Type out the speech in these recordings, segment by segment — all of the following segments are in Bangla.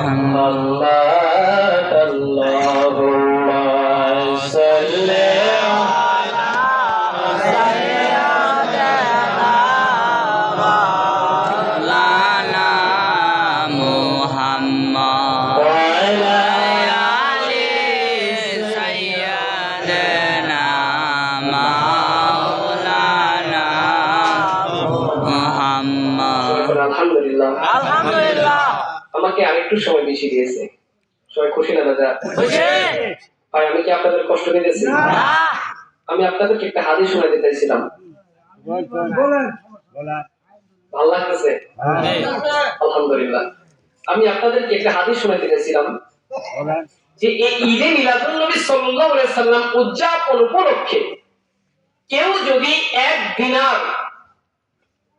আল্লাহুম্মা সাল্লি লানা মুহাম্মদ ওয়া আলা আলি সাইয়্যিদিনা মাওলানা মুহাম্মদ। আলহামদুলিল্লাহ। আলহামদুলিল্লাহ। আমাকে আরেকটু সময় বেশি দিয়েছে। সবাই খুশি না দাদা? খুশি। ভাই আমি কি আপনাদের কষ্ট দিয়েছি? না। আমি আপনাদেরকে একটা হাদিস শোনাতে চাইছিলাম। বলেন। ভালো লাগতেছে? আলহামদুলিল্লাহ। আমি আপনাদেরকে একটা হাদিস শোনাতে চাইছিলাম যে এই ঈদে মিলাদুন নবী সাল্লাল্লাহু আলাইহি সাল্লাম উদযাপন উপলক্ষে কেউ যদি 1 দিনার,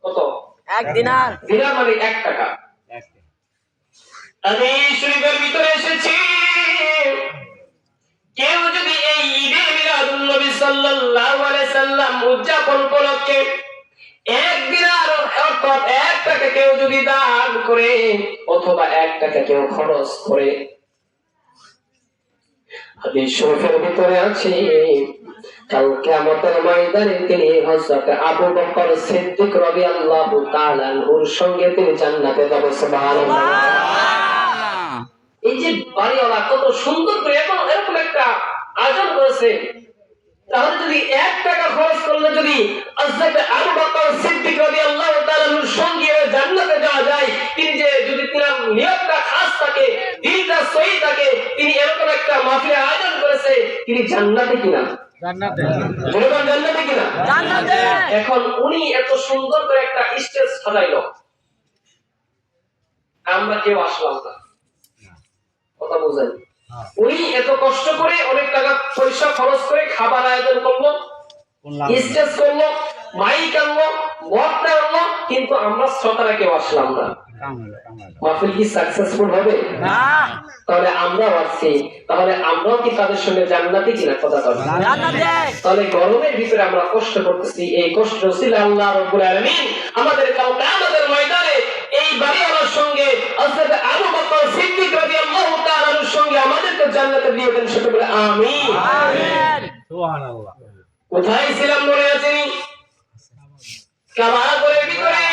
কত? 1 দিনার। দিনার মানে 1 টাকা। হাদিস শরীফের ভিতরে এসেছে কেউ যদি এই ঈদে মিলাদুন নবী সাল্লাল্লাহু আলাইহি সাল্লাম উদযাপন উপলক্ষে 1 দিনার অর্থাৎ 1 টাকা কেউ যদি দান করে অথবা 1 টাকা কেউ খরচ করে, হাদিস শরীফের ভিতরে আছে কাল কিয়ামতের ময়দানে তিনি হযরত আবু বকর সিদ্দিক রাদিয়াল্লাহু তাআলা আনহুর সঙ্গে তিনি জান্নাতে যাবেন। সুবহানাল্লাহ। এই যে বাড়িওয়ালা কত সুন্দর করে এরকম একটা আয়োজন করেছে, তাহলে যদি 1 টাকা খরচ করলে যদি হযরত আবু বকর সিদ্দিক রাদিয়াল্লাহু তাআলা আনহুর সঙ্গে জান্নাতে যাওয়া যায়, তিনি যে যদি তার নিয়তটা খাস থাকে, দিলটা সহি থাকে, তিনি এরকম একটা মাহফিলের আয়োজন করেছে, তিনি জান্নাতে কিনা? জান্নাতে। বলবেন জান্নাতে কিনা? জান্নাতে। এখন উনি এত সুন্দর করে একটা স্টেজ সাজাইলো, আমরা কেউ আসলাম না, কথা বুঝেন? উনি এত কষ্ট করে অনেক টাকা পয়সা খরচ করে খাবার আয়োজন করলো, স্টেজ করলো, মাইক আনলো, বক্তা আনলো, কিন্তু আমরা শ্রোতারা কেউ আসলাম না। মাহফিল কি সাকসেসফুল হবে? না। তাহলে আমরাও আসছি, তাহলে আমরাও কি তাদের সঙ্গে জান্নাতে কিনা? কথা বলেন। জান্নাতে। তাহলে গরমের ভিতরে আমরা কষ্ট করতেছি, এই কষ্ট ছিল আল্লাহ রাব্বুল আলামিন আমাদের কিয়ামতের ময়দানে এই বাড়িওয়ালার সঙ্গে হযরত আবু বকর সিদ্দিক রাদিয়াল্লাহু তাআলা এর সঙ্গে আমাদেরকে জান্নাতে দিয়ে দেন। সেটা বলে আমিন। আমিন। সুবহানাল্লাহ। কোথায় ছিলাম মনে আছে? কাবা ঘরের ভিতরে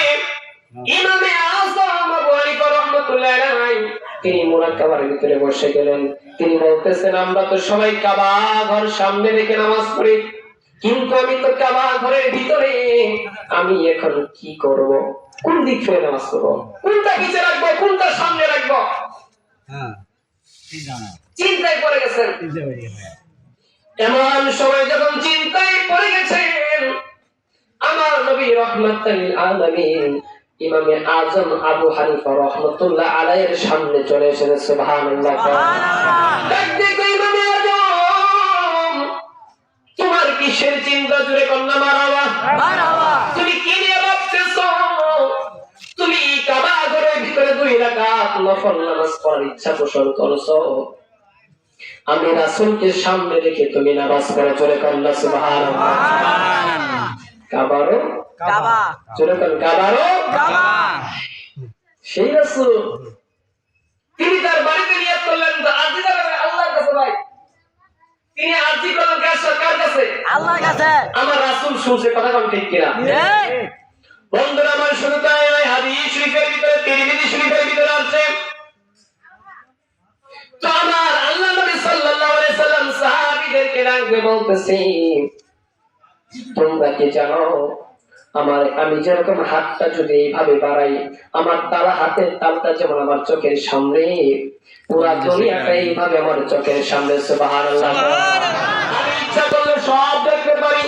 ইমামে আযম আবু হানিফা রাহমাতুল্লাহি আলাইহি তিনি মুরাক্কাবার ভিতরে বসে গেলেন। তিনি বলতেছেন আমরা তো সবাই কাবা ঘর সামনে রেখে নামাজ পড়ি, কিন্তু আমি তো কাবা ঘরের ভিতরে, আমি এখন কি করব? কোন দিক থেকে নামাজ পড়ব? কোনটা পিছে রাখবো, কোনটা সামনে রাখবো? চিন্তায় পড়ে গেছেন। এমন সময় যখন চিন্তায় পড়ে গেছেন, আমার নবী রাহমাতুল লিল আলামিন ইমামে আযম আবু হানিফা রাহমাতুল্লাহ আলাইহির সামনে চলে এসেছেন। সুবহানাল্লাহ। দেখো ইমামে আযম, তোমার কিসের চিন্তা? জুড়ে কন্যা মারহাবা। মারহাবা। তুমি কি নিয়ে ভাবতেছো? তুমি কাবা ঘরের ভিতরে 2 রাকাত নফল নামাজ পড়ার ইচ্ছা পোষণ করছো, আমি রাসূলকে সামনে রেখে তুমি নামাজ পড়ে চলে কন্যা। সুবহানাল্লাহ। কাবারো কাবা। চলে কোন কাবারো কাবা। সেই রাসূল তিনি তার বাড়িতে নিয়ত করলেন তো আরজি করবেন আল্লাহর কাছে। ভাই তিনি আরজি করলেন কার কাছে? আল্লাহর কাছে। আমার রাসূল শুনছে, কথা কোন ঠিক কিনা? বন্ধুরা আমার, শুধু তাই নয়, হাদিস শরীফের ভিতরে, তিরমিজি শরীফের ভিতরে আছে, তো আমার আল্লাহ নবী সাল্লাল্লাহু আলাইহি সাল্লাম সাহাবীদেরকে ডাকবে বলতেছে, তোমরা কি জানো আমি যেরকম হাতটা যদি এইভাবে বাড়াই, আমার তালা হাতের তালটা যেমন আমার চোখের সামনে, পুরা দুনিয়াটা এইভাবে আমার চোখের সামনে। সুবহানাল্লাহ। আমি ইচ্ছা করলে সব দেখতে পারি,